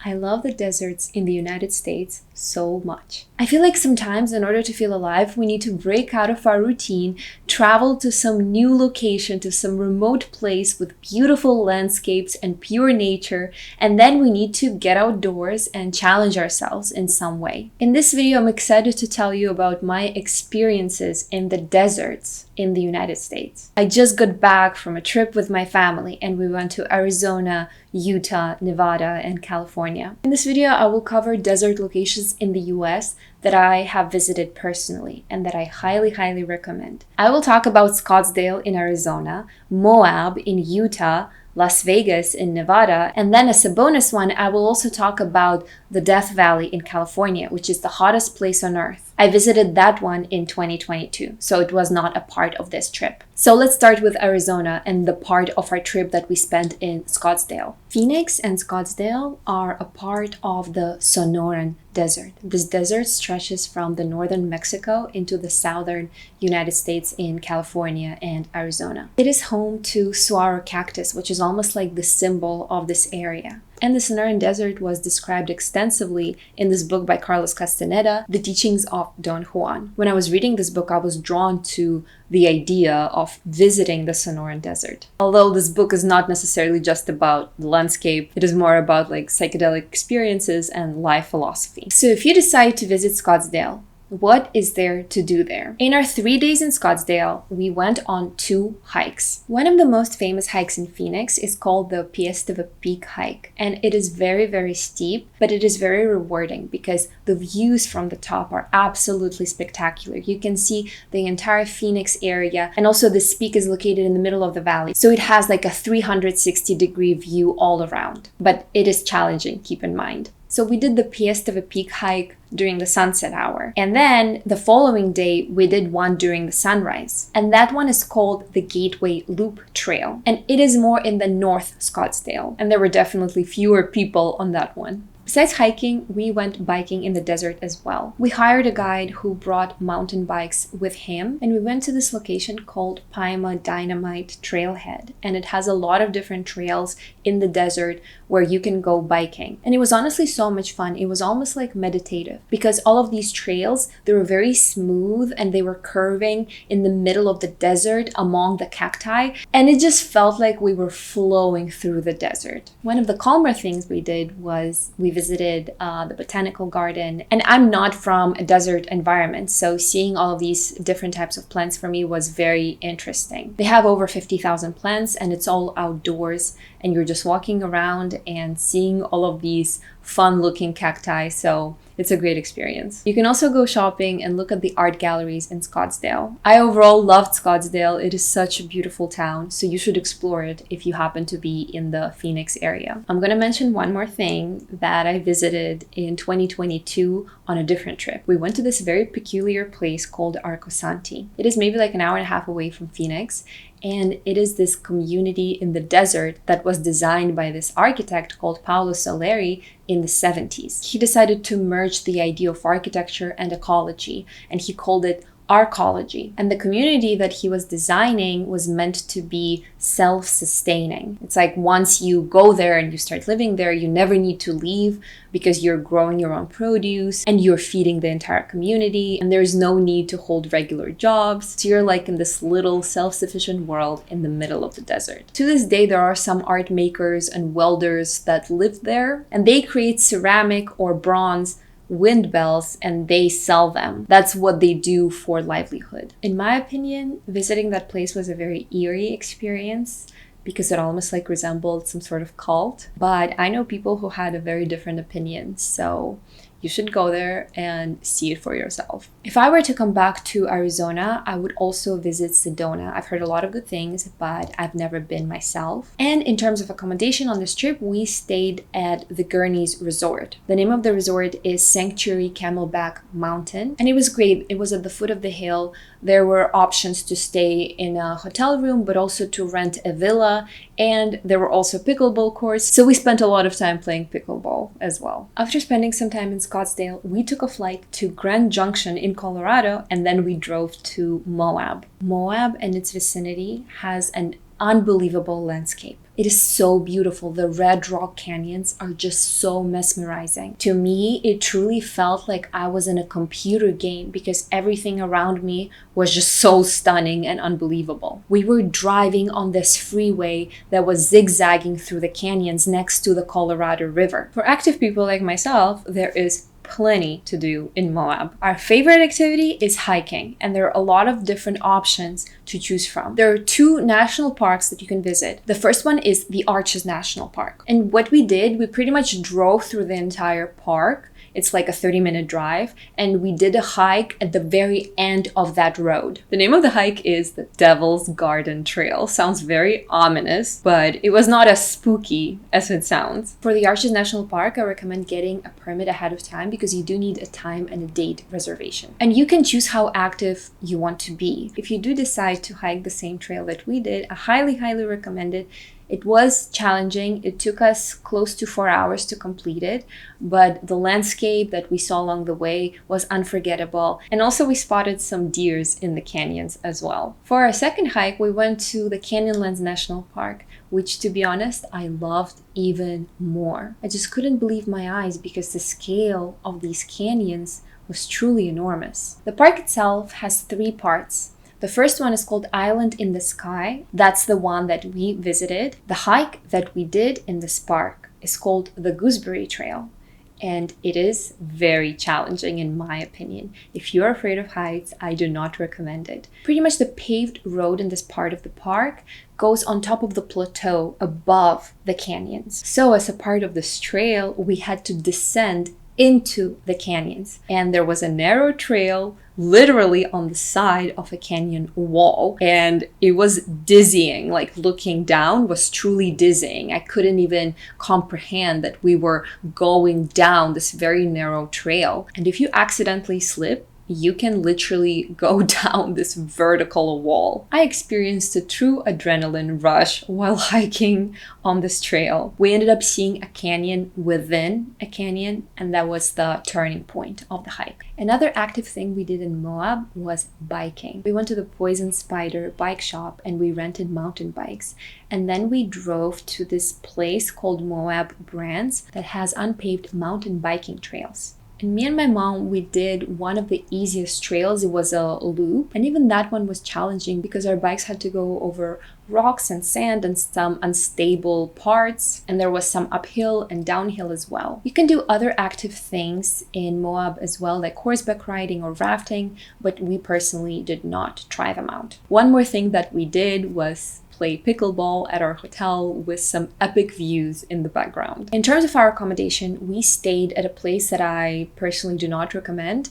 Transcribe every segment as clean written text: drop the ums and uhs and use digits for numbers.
I love the deserts in the United States so much. I feel like sometimes in order to feel alive, we need to break out of our routine, travel to some new location, to some remote place with beautiful landscapes and pure nature, and then we need to get outdoors and challenge ourselves in some way. In this video, I'm excited to tell you about my experiences in the deserts in the United States. I just got back from a trip with my family and we went to Arizona, Utah, Nevada, and California. In this video, I will cover desert locations in the US that I have visited personally and that I highly recommend. I will talk about Scottsdale in Arizona, Moab in Utah, Las Vegas in Nevada, and then as a bonus one, I will also talk about the Death Valley in California, which is the hottest place on earth. I visited that one in 2022, so it was not a part of this trip. So let's start with Arizona and the part of our trip that we spent in Scottsdale. Phoenix and Scottsdale are a part of the Sonoran Desert. This desert stretches from the northern Mexico into the southern United States in California and Arizona. It is home to saguaro cactus, which is almost like the symbol of this area. And the Sonoran Desert was described extensively in this book by Carlos Castaneda, The Teachings of Don Juan. When I was reading this book, I was drawn to the idea of visiting the Sonoran Desert. Although this book is not necessarily just about the landscape, it is more about like psychedelic experiences and life philosophy. So if you decide to visit Scottsdale, what is there to do there? In our 3 days in Scottsdale, we went on 2 hikes. One of the most famous hikes in Phoenix is called the Piestewa Peak hike, and it is very steep, but it is very rewarding because the views from the top are absolutely spectacular. You can see the entire Phoenix area, and also this peak is located in the middle of the valley, so it has like a 360-degree view all around, but it is challenging, keep in mind. So we did the Piestewa Peak hike during the sunset hour. And then the following day, we did one during the sunrise. And that one is called the Gateway Loop Trail. And it is more in the North Scottsdale. And there were definitely fewer people on that one. Besides hiking, we went biking in the desert as well. We hired a guide who brought mountain bikes with him, and we went to this location called Pima Dynamite Trailhead. And it has a lot of different trails in the desert where you can go biking. And it was honestly so much fun. It was almost like meditative because all of these trails, they were very smooth and they were curving in the middle of the desert among the cacti. And it just felt like we were flowing through the desert. One of the calmer things we did was we visited the Botanical garden. And I'm not from a desert environment, so seeing all of these different types of plants for me was very interesting. They have over 50,000 plants and it's all outdoors, and you're just walking around and seeing all of these fun looking cacti, so it's a great experience. You can also go shopping and look at the art galleries in Scottsdale. I overall loved Scottsdale. It is such a beautiful town, so you should explore it if you happen to be in the Phoenix area. I'm gonna mention one more thing that I visited in 2022 on a different trip. We went to this very peculiar place called Arcosanti. It is maybe like an hour and a half away from Phoenix, and it is this community in the desert that was designed by this architect called Paolo Soleri in the 70s. He decided to merge the idea of architecture and ecology, and he called it Arcology. And the community that he was designing was meant to be self-sustaining. It's like once you go there and you start living there, you never need to leave because you're growing your own produce and you're feeding the entire community, and there's no need to hold regular jobs. So you're like in this little self-sufficient world in the middle of the desert. To this day, there are some art makers and welders that live there, and they create ceramic or bronze wind bells and they sell them. That's what they do for livelihood. In my opinion, visiting that place was a very eerie experience because it almost like resembled some sort of cult. But I know people who had a very different opinion, so you should go there and see it for yourself. If I were to come back to Arizona, I would also visit Sedona. I've heard a lot of good things, but I've never been myself. And in terms of accommodation on this trip, we stayed at the Gurney's resort. The name of the resort is Sanctuary Camelback Mountain, and it was great. It was at the foot of the hill. There were options to stay in a hotel room, but also to rent a villa, and there were also pickleball courts. So we spent a lot of time playing pickleball as well. After spending some time in Scottsdale, we took a flight to Grand Junction in Colorado, and then we drove to Moab. Moab and its vicinity has an unbelievable landscape. It is so beautiful. The red rock canyons are just so mesmerizing. To me, it truly felt like I was in a computer game because everything around me was just so stunning and unbelievable. We were driving on this freeway that was zigzagging through the canyons next to the Colorado River. For active people like myself, there is plenty to do in Moab. Our favorite activity is hiking, and there are a lot of different options to choose from. There are 2 national parks that you can visit. The first one is the Arches National Park. And what we did, we pretty much drove through the entire park. It's like a 30-minute drive, and we did a hike at the very end of that road. The name of the hike is the Devil's Garden Trail. Sounds very ominous, but it was not as spooky as it sounds. For the Arches National Park, I recommend getting a permit ahead of time because you do need a time and a date reservation. And you can choose how active you want to be. If you do decide to hike the same trail that we did, I highly recommend it. It was challenging. It took us close to 4 hours to complete it, but the landscape that we saw along the way was unforgettable. And also we spotted some deers in the canyons as well. For our second hike, we went to the Canyonlands National Park, which, to be honest, I loved even more. I just couldn't believe my eyes because the scale of these canyons was truly enormous. The park itself has 3 parts. The first one is called Island in the Sky. That's the one that we visited. The hike that we did in this park is called the Gooseberry Trail, and it is very challenging in my opinion. If you're afraid of heights, I do not recommend it. Pretty much the paved road in this part of the park goes on top of the plateau above the canyons. So as a part of this trail, we had to descend into the canyons, and there was a narrow trail literally on the side of a canyon wall, and it was dizzying. Like, looking down was truly dizzying. I couldn't even comprehend that we were going down this very narrow trail, and if you accidentally slip, you can literally go down this vertical wall. I experienced a true adrenaline rush while hiking on this trail. We ended up seeing a canyon within a canyon, and that was the turning point of the hike. Another active thing we did in Moab was biking. We went to the Poison Spider bike shop and we rented mountain bikes. And then we drove to this place called Moab Brands that has unpaved mountain biking trails. And me and my mom, we did one of the easiest trails. It was a loop, and even that one was challenging because our bikes had to go over rocks and sand and some unstable parts, and there was some uphill and downhill as well. You can do other active things in Moab as well, like horseback riding or rafting, but we personally did not try them out. One more thing that we did was play pickleball at our hotel with some epic views in the background. In terms of our accommodation, we stayed at a place that I personally do not recommend.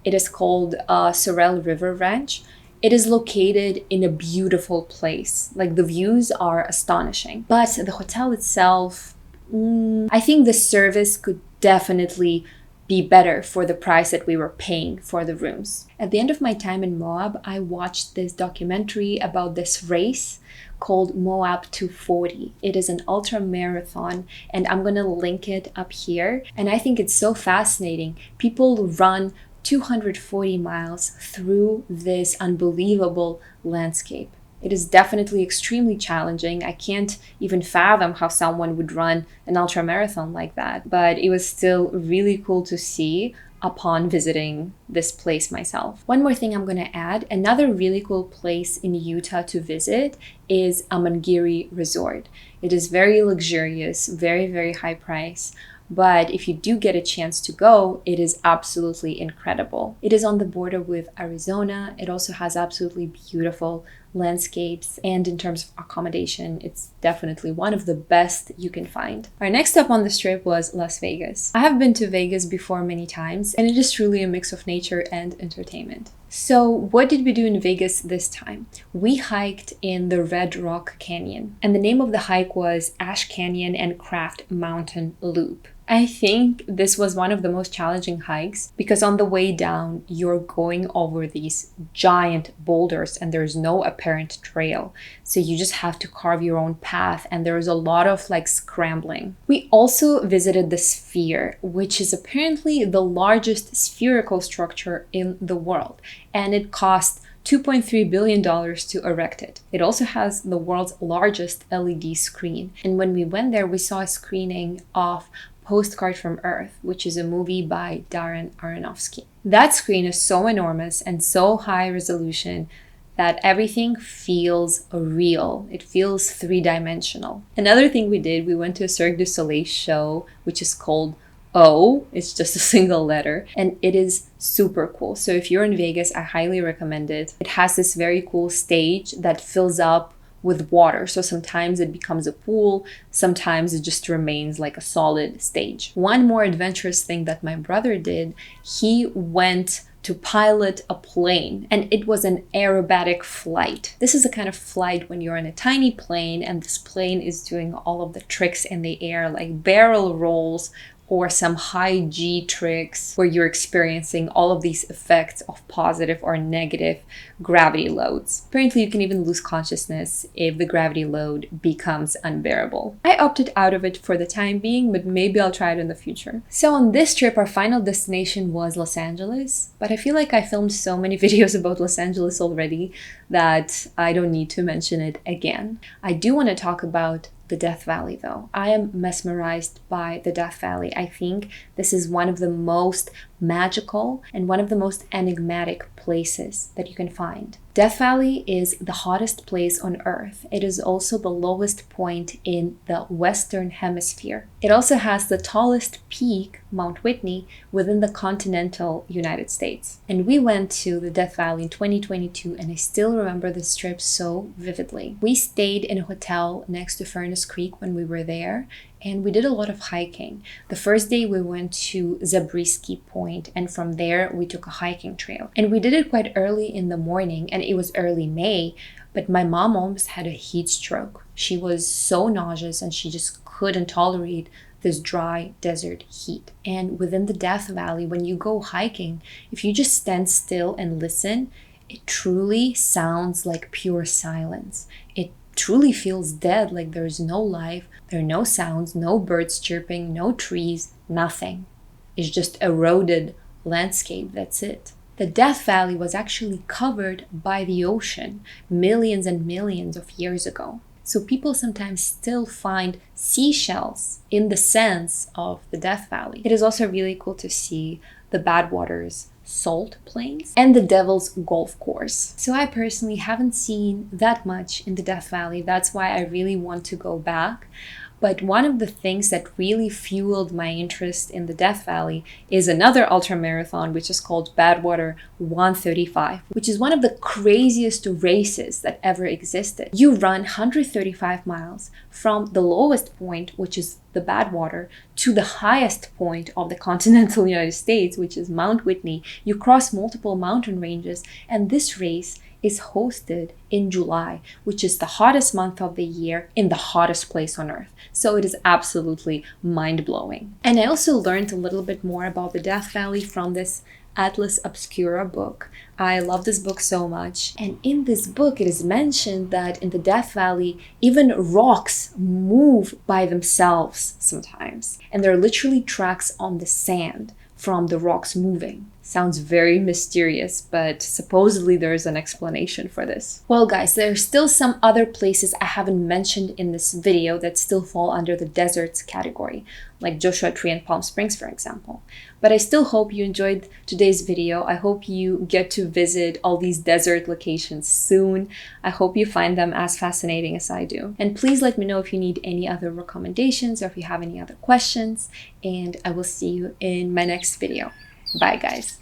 It is called Sorrel River Ranch. It is located in a beautiful place. Like, the views are astonishing. But the hotel itself, I think the service could definitely be better for the price that we were paying for the rooms. At the end of my time in Moab, I watched this documentary about this race called Moab 240. It is an ultramarathon, and I'm gonna link it up here. And I think it's so fascinating. People run 240 miles through this unbelievable landscape. It is definitely extremely challenging. I can't even fathom how someone would run an ultramarathon like that, but it was still really cool to see upon visiting this place myself. One more thing I'm going to add, another really cool place in Utah to visit is Amangiri Resort. It is very luxurious, very high price. But if you do get a chance to go, it is absolutely incredible. It is on the border with Arizona. It also has absolutely beautiful landscapes, and in terms of accommodation, it's definitely one of the best you can find. Our next stop on this trip was Las Vegas. I have been to Vegas before many times, and it is truly a mix of nature and entertainment. So what did we do in Vegas this time? We hiked in the Red Rock Canyon, and the name of the hike was Ash Canyon and Craft Mountain Loop. I think this was one of the most challenging hikes because on the way down, you're going over these giant boulders and there's no apparent trail. So you just have to carve your own path, and there's a lot of like scrambling. We also visited the Sphere, which is apparently the largest spherical structure in the world, and it cost $2.3 billion to erect it. It also has the world's largest LED screen. And when we went there, we saw a screening of Postcard from Earth, which is a movie by Darren Aronofsky. That screen is so enormous and so high resolution that everything feels real. It feels three-dimensional. Another thing we did, we went to a Cirque du Soleil show, which is called O. It's just a single letter, and it is super cool. So if you're in Vegas, I highly recommend it. It has this very cool stage that fills up with water. So sometimes it becomes a pool, sometimes it just remains like a solid stage. One more adventurous thing that my brother did, he went to pilot a plane, and it was an aerobatic flight. This is a kind of flight when you're in a tiny plane and this plane is doing all of the tricks in the air, like barrel rolls, or some high G tricks where you're experiencing all of these effects of positive or negative gravity loads. Apparently, you can even lose consciousness if the gravity load becomes unbearable. I opted out of it for the time being, but maybe I'll try it in the future. So on this trip, our final destination was Los Angeles, but I feel like I filmed so many videos about Los Angeles already that I don't need to mention it again. I do want to talk about the Death Valley though. I am mesmerized by the Death Valley. I think this is one of the most magical and one of the most enigmatic places that you can find. Death Valley is the hottest place on Earth. It is also the lowest point in the Western Hemisphere. It also has the tallest peak, Mount Whitney, within the continental United States. And we went to the Death Valley in 2022, and I still remember this trip so vividly. We stayed in a hotel next to Furnace Creek when we were there, and we did a lot of hiking. The first day we went to Zabriskie Point, and from there we took a hiking trail. And we did it quite early in the morning, and it was early May, but my mom almost had a heat stroke. She was so nauseous and she just couldn't tolerate this dry desert heat. And within the Death Valley, when you go hiking, if you just stand still and listen, it truly sounds like pure silence. It truly feels dead, like there's no life, there are no sounds, no birds chirping, no trees, nothing. It's just eroded landscape, that's it. The Death Valley was actually covered by the ocean millions and millions of years ago. So people sometimes still find seashells in the sands of the Death Valley. It is also really cool to see the Badwater's salt plains and the Devil's Golf Course. So I personally haven't seen that much in the Death Valley. That's why I really want to go back. But one of the things that really fueled my interest in the Death Valley is another ultramarathon, which is called Badwater 135, which is one of the craziest races that ever existed. You run 135 miles from the lowest point, which is the Badwater, to the highest point of the continental United States, which is Mount Whitney. You cross multiple mountain ranges, and this race is hosted in July, which is the hottest month of the year in the hottest place on Earth. So it is absolutely mind-blowing. And I also learned a little bit more about the Death Valley from this Atlas Obscura book. I love this book so much. And in this book, it is mentioned that in the Death Valley, even rocks move by themselves sometimes. And there are literally tracks on the sand from the rocks moving. Sounds very mysterious, but supposedly there is an explanation for this. Well guys, there are still some other places I haven't mentioned in this video that still fall under the deserts category, like Joshua Tree and Palm Springs, for example. But I still hope you enjoyed today's video. I hope you get to visit all these desert locations soon. I hope you find them as fascinating as I do. And please let me know if you need any other recommendations or if you have any other questions, and I will see you in my next video. Bye guys.